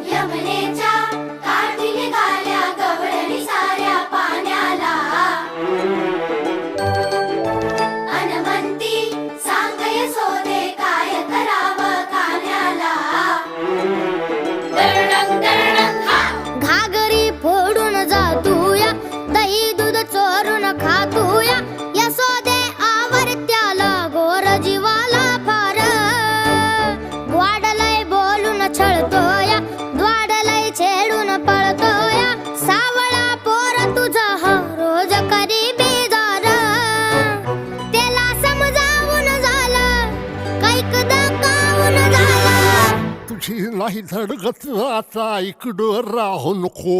यमुनेच्या काठी निघाल्या गवळणी साऱ्या पाण्याला. हनुमंती सांग यशोदे काय करावं कान्याला. दरडंग दरडंग हा घागरी फोडून जातूया, दही दूध चोरून खातूया. यशोदे आवर त्याला गोर जीवाला फार. वाडलय बोलून छळतोया, द्वाडलय छेडून पळतोया. सावळा पोर तुझा हा रोज करी बेजार. त्याला समजावून झालं, कैकदा कावून झालं. तुझी नाही धडगत आता इकडं राहू नको.